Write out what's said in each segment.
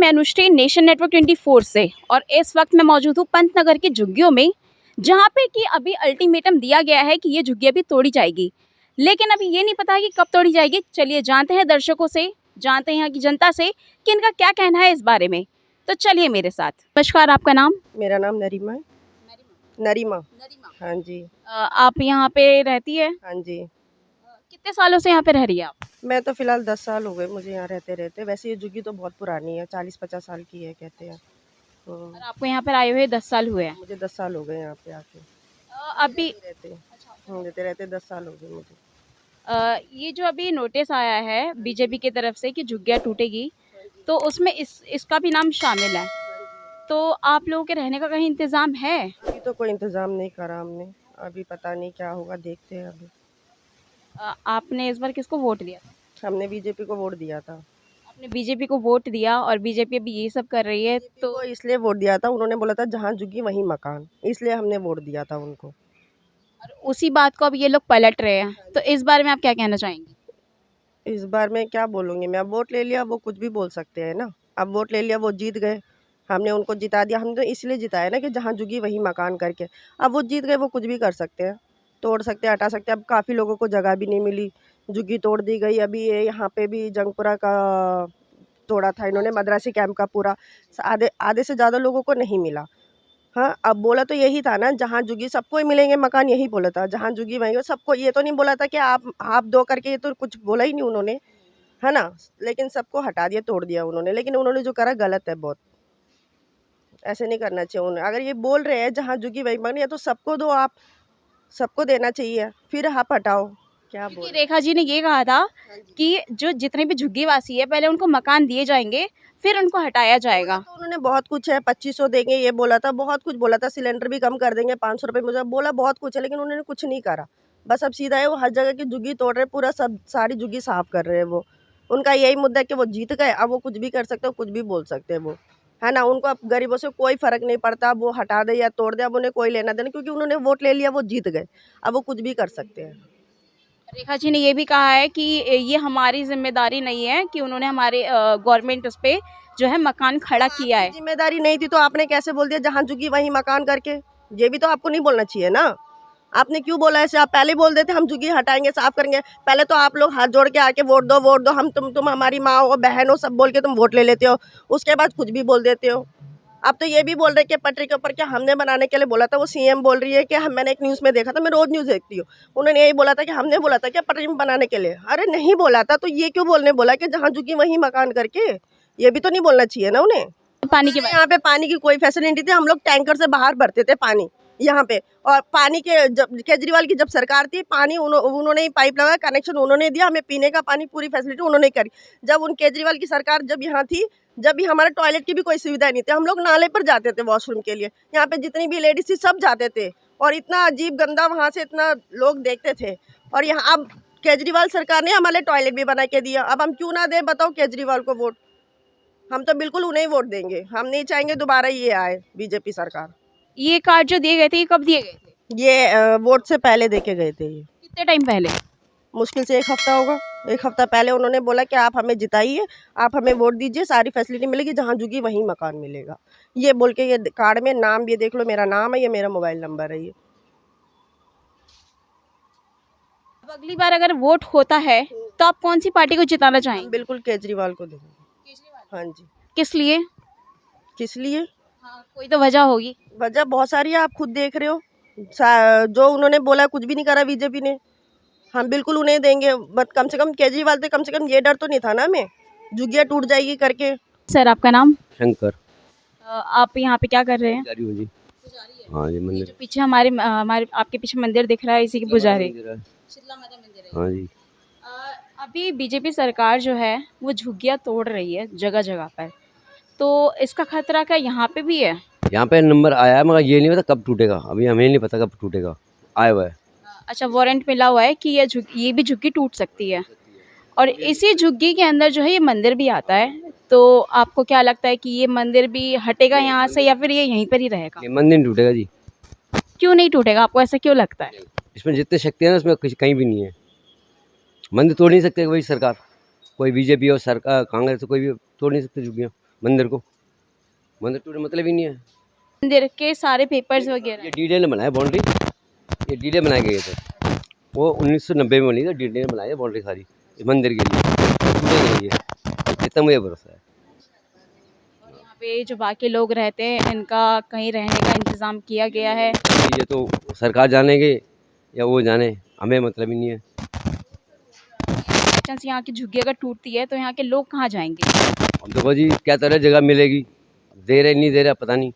मैं Anushree nation network 24 से, और इस वक्त मैं मौजूद हूँ पंतनगर की झुग्गियों में, जहाँ पे कि अभी अल्टीमेटम दिया गया है कि ये झुग्गी अभी तोड़ी जाएगी, लेकिन अभी ये नहीं पता कि कब तोड़ी जाएगी। चलिए जानते हैं दर्शकों से, जानते हैं यहाँ की जनता से कि इनका क्या कहना है इस बारे में। तो चलिए मेरे साथ। नमस्कार, आपका नाम? मेरा नाम नरीमा है। नरीमा। हाँ जी। आप यहाँ पे रहती है? हाँ जी। कितने सालों से यहाँ पे रह रही है आप? मैं तो फिलहाल 10 साल हो गए मुझे यहाँ रहते रहते। वैसे ये झुग्गी तो बहुत पुरानी है, 40-50 साल की है कहते हैं। और आपको यहाँ पर आए हुए 10 साल हुए हैं? मुझे 10 साल हो गए यहाँ पे आके। अभी रहते रहते 10 साल हो गए मुझे। ये जो अभी नोटिस आया है बीजेपी की तरफ से कि झुग्गियाँ टूटेगी, तो उसमें इसका भी नाम शामिल है। तो आप लोगों के रहने का कहीं इंतजाम है? अभी तो कोई इंतजाम नहीं करा हमने, अभी पता नहीं क्या होगा, देखते हैं अभी। आपने इस बार किसको वोट दिया था? हमने बीजेपी को वोट दिया था। आपने बीजेपी को वोट दिया और बीजेपी अभी ये सब कर रही है, तो इसलिए वोट दिया था, उन्होंने बोला था जहाँ झुग्गी वहीं मकान, इसलिए हमने वोट दिया था उनको। और उसी बात को अब ये लोग पलट रहे हैं, तो इस बारे में आप क्या कहना चाहेंगी? इस बार में क्या बोलूँगी मैं, अब वोट ले लिया, वो कुछ भी बोल सकते हैं ना। अब वोट ले लिया, वो जीत गए, हमने उनको जिता दिया। हमने तो इसलिए जिताया ना कि जहाँ झुग्गी वहीं मकान करके। अब वो जीत गए, वो कुछ भी कर सकते हैं, तोड़ सकते हैं, हटा सकते हैं। अब काफ़ी लोगों को जगह भी नहीं मिली, झुग्गी तोड़ दी गई। अभी ये यहाँ पे भी जंगपुरा का तोड़ा था इन्होंने, मद्रासी कैंप का पूरा, आधे आधे से ज़्यादा लोगों को नहीं मिला। हाँ, अब बोला तो यही था ना, जहाँ झुग्गी सबको ही मिलेंगे मकान, यही बोला था, जहाँ झुग्गी वहीं सबको। ये तो नहीं बोला था कि आप दो करके, ये तो कुछ बोला ही नहीं उन्होंने, है ना। लेकिन सबको हटा दिया, तोड़ दिया उन्होंने। लेकिन उन्होंने जो करा गलत है बहुत, ऐसे नहीं करना चाहिए उन्हें। अगर ये बोल रहे हैं जहाँ झुग्गी वहीं मकान, या तो सबको दो, आप सबको देना चाहिए, फिर आप हटाओ। क्या बोल क्योंकि रेखा जी ने ये कहा था कि जो जितने भी झुग्गी वासी है पहले उनको मकान दिए जाएंगे, फिर उनको हटाया जाएगा। तो उन्होंने बहुत कुछ है, 2500 देंगे ये बोला था, बहुत कुछ बोला था, सिलेंडर भी कम कर देंगे, 500 रुपये मुझे बोला, बहुत कुछ है, लेकिन उन्होंने कुछ नहीं करा। बस अब सीधा है, वो हर जगह की झुग्गी तोड़ रहे, पूरा सब सारी झुग्गी साफ कर रहे हैं वो। उनका यही मुद्दा है कि वो जीत गए, अब वो कुछ भी कर सकते हो, कुछ भी बोल सकते हैं वो, है ना। उनको अब गरीबों से कोई फर्क नहीं पड़ता, अब वो हटा दे या तोड़ दे, अब उन्हें कोई लेना देना, क्योंकि उन्होंने वोट ले लिया, वो जीत गए, अब वो कुछ भी कर सकते हैं। रेखा जी ने ये भी कहा है कि ये हमारी जिम्मेदारी नहीं है कि उन्होंने हमारे गवर्नमेंट उस पे जो है मकान खड़ा किया है। जिम्मेदारी नहीं थी तो आपने कैसे बोल दिया जहाँ झुग्गी वहीं मकान करके? ये भी तो आपको नहीं बोलना चाहिए ना। आपने क्यों बोला ऐसे? आप पहले बोल देते हम झुग्गी हटाएंगे, साफ करेंगे। पहले तो आप लोग हाथ जोड़ के आके वोट दो, हम तुम हमारी माँ हो, बहन हो, सब बोल के तुम वोट ले लेते हो, उसके बाद कुछ भी बोल देते हो। अब तो ये भी बोल रहे कि पटरी के ऊपर क्या हमने बनाने के लिए बोला था, वो सीएम बोल रही है कि मैंने एक न्यूज़ में देखा था, मैं रोज न्यूज़ देखती हूँ, उन्होंने यही बोला था कि हमने बोला था क्या पटरी में बनाने के लिए। अरे नहीं बोला था, तो ये क्यों बोलने बोला कि जहाँ झुग्गी वहीं मकान करके? ये भी तो नहीं बोलना चाहिए ना उन्हें। पानी के यहाँ पे पानी की कोई फैसिलिटी थी, हम लोग टैंकर से बाहर भरते थे पानी यहाँ पे। और पानी के जब केजरीवाल की जब सरकार थी, पानी उन्होंने ही पाइप लगाया, कनेक्शन उन्होंने दिया, हमें पीने का पानी पूरी फैसिलिटी उन्होंने करी। जब उन केजरीवाल की सरकार जब यहाँ थी, जब भी हमारे टॉयलेट की भी कोई सुविधा नहीं थी, हम लोग नाले पर जाते थे वॉशरूम के लिए। यहाँ पे जितनी भी लेडीज थी सब जाते थे, और इतना अजीब गंदा वहाँ से इतना लोग देखते थे। और यहाँ अब केजरीवाल सरकार ने हमारे टॉयलेट भी बना के दिया, अब हम क्यों ना दे बताओ केजरीवाल को वोट? हम तो बिल्कुल उन्हें वोट देंगे, हम नहीं चाहेंगे दोबारा ये आए बीजेपी सरकार। ये कार्ड जो दिए गए थे, ये कब दिए गए थे? ये वोट से पहले देके गए थे। ये कितने टाइम पहले? मुश्किल से 1 हफ्ता होगा। 1 हफ्ता पहले उन्होंने बोला कि आप हमें जिताइए, आप हमें वोट दीजिए, सारी फैसिलिटी मिलेगी, जहाँ झुग्गी वहीं मकान मिलेगा, ये बोल के। ये कार्ड में नाम भी देख लो, मेरा नाम है, ये मेरा मोबाइल नंबर है। ये अब अगली बार अगर वोट होता है तो आप कौन सी पार्टी को जिताना चाहेंगे? बिल्कुल केजरीवाल को देंगे। हाँ जी। किस लिए? किस लिए? हाँ, कोई तो वजह होगी। वजह बहुत सारी है, आप खुद देख रहे हो। जो उन्होंने बोला कुछ भी नहीं करा बीजेपी ने, हम बिल्कुल उन्हें देंगे। बट कम से कम केजरीवाल थे, कम से कम ये डर तो नहीं था ना हमें झुग्गियाँ टूट जाएगी करके। सर, आपका नाम? शंकर। आप यहाँ पे क्या कर रहे हैं? पुजारी हूँ जी। हाँ जी, ये मंदिर। जो पीछे हमारे हमारे आपके पीछे मंदिर दिख रहा है, इसी की पुजारी मंदिर है। शीतला माता मंदिर है। हाँ जी। अभी बीजेपी सरकार जो है वो झुग्गियाँ तोड़ रही है जगह जगह पर, तो इसका खतरा क्या यहाँ पे भी है? यहाँ पे नंबर आया है, मगर ये नहीं पता कब टूटेगा, अभी हमें नहीं पता कब टूटेगा, आया हुआ है। अच्छा, वारंट मिला हुआ है कि ये भी झुग्गी टूट सकती है, और इसी झुग्गी के अंदर जो है ये मंदिर भी आता है। तो आपको क्या लगता है कि ये मंदिर भी हटेगा यहाँ से, या फिर ये यहीं पर ही रहेगा? ये मंदिर नहीं टूटेगा जी। क्यों नहीं टूटेगा, आपको ऐसा क्यों लगता है? इसमें जितने शक्ति है ना, उसमें कहीं भी नहीं है। मंदिर तोड़ नहीं सकते कोई सरकार, कोई बीजेपी और सरकार कांग्रेस, कोई भी तोड़ नहीं सकते झुग्गियाँ। मंदिर को। मंदिर टूटे मतलब ही नहीं है। मंदिर के सारे पेपर्स वगैरह। ये डीडे ने बनाया बाउंड्री, ये डीडे बनाए गए थे, वो 1990 में बनी थी। डीडे ने बनाई है बाउंड्री सारी इस मंदिर के लिए, टूटे नहीं है, इतना मुझे भरोसा है। और यहाँ पे जो बाकी लोग रहते हैं इनका कहीं रहने का इंतज़ाम किया गया है? ये तो सरकार जानेंगे या वो जाने, हमें मतलब ही नहीं है। चांस यहाँ की झुग्गी अगर टूटती है तो यहाँ के लोग कहाँ जाएंगे? अब देखो जी क्या तरह जगह मिलेगी, दे रहे नहीं दे रहे पता नहीं।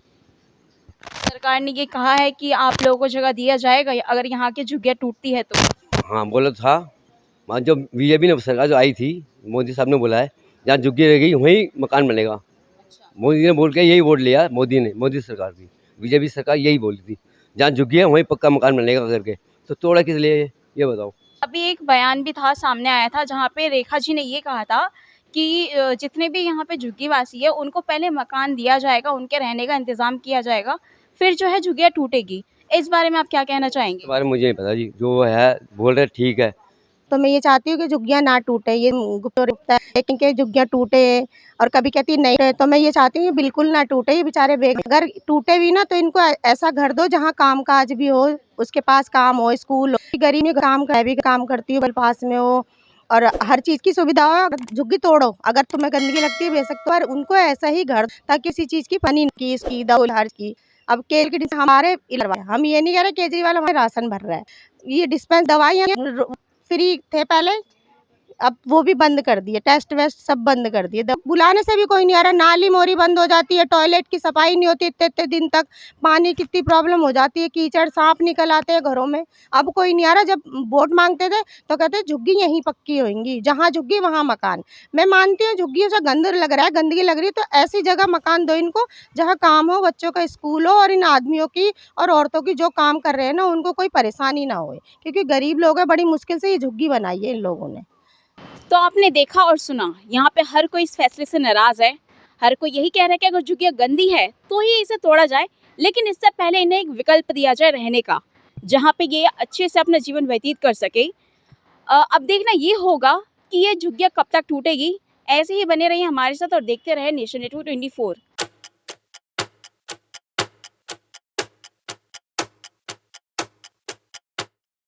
सरकार ने ये कहा है कि आप लोगों को जगह दिया जाएगा अगर यहाँ की झुग्गियाँ टूटती है तो? हाँ बोला तो था, वहाँ जो बीजेपी ने सरकार जो आई थी, मोदी साहब ने बोला है जहाँ झुग्गी रहेगी वहीं मकान बनेगा। मोदी ने बोल के यही वोट लिया, मोदी ने, मोदी सरकार की, बीजेपी सरकार यही बोली थी जहाँ झुग्गी है वहीं पक्का मकान बनेगा करके। तो तोड़ा किस लिए ये बताओ। अभी एक बयान भी था, सामने आया था, जहाँ पे रेखा जी ने ये कहा था कि जितने भी यहाँ पे झुग्गीवासी है उनको पहले मकान दिया जाएगा, उनके रहने का इंतज़ाम किया जाएगा, फिर जो है झुग्गियाँ टूटेगी। इस बारे में आप क्या कहना चाहेंगे? इस बारे में मुझे नहीं पता जी, जो है बोल रहे ठीक है। तो मैं ये चाहती हूँ कि झुग्गियाँ ना टूटे, ये गुप्त रिश्ता है, लेकिन कि झुग्गियाँ टूटे और कभी कहती है नहीं रहे, तो मैं ये चाहती हूँ बिल्कुल ना टूटे। ये बेचारे अगर टूटे भी ना तो इनको ऐसा घर दो जहाँ काम काज भी हो, उसके पास काम हो, स्कूल हो। गरीब में काम भी काम करती हो, पास में हो और हर चीज़ की सुविधा हो। झुग्गी तोड़ो, अगर तुम्हें गंदगी लगती है बेशक, तो उनको ऐसा ही घर ताकि किसी चीज़ की पानी की, इसकी दौल हर की। अब केजरीवाल की हमारे हम ये नहीं कह रहे केजरीवाल हमारे राशन भर रहा है, ये डिस्पेंस दवाइयाँ फ्री थे पहले, अब वो भी बंद कर दिए, टेस्ट वेस्ट सब बंद कर दिए। बुलाने से भी कोई नहीं आ रहा, नाली मोरी बंद हो जाती है, टॉयलेट की सफाई नहीं होती इतने इतने दिन तक, पानी कितनी प्रॉब्लम हो जाती है, कीचड़ सांप निकल आते हैं घरों में। अब कोई नहीं आ रहा। जब वोट मांगते थे तो कहते झुग्गी यहीं पक्की होंगी, जहाँ झुग्गी वहाँ मकान। मैं मानती हूँ झुग्गियों से गंद लग रहा है, गंदगी लग रही है, तो ऐसी जगह मकान दो इनको जहाँ काम हो, बच्चों का स्कूल हो और इन आदमियों की और औरतों की जो काम कर रहे हैं ना उनको कोई परेशानी ना हो, क्योंकि गरीब लोग हैं, बड़ी मुश्किल से ये झुग्गी बनाई है इन लोगों ने। तो आपने देखा और सुना, यहाँ पे हर कोई इस फैसले से नाराज़ है। हर कोई यही कह रहा है कि अगर झुग्गियाँ गंदी है तो ही इसे तोड़ा जाए, लेकिन इससे पहले इन्हें एक विकल्प दिया जाए रहने का, जहाँ पे ये अच्छे से अपना जीवन व्यतीत कर सके। अब देखना ये होगा कि ये झुग्गियाँ कब तक टूटेगी। ऐसे ही बने रहिए हमारे साथ और देखते रहे नेशन नेटवर्क 24।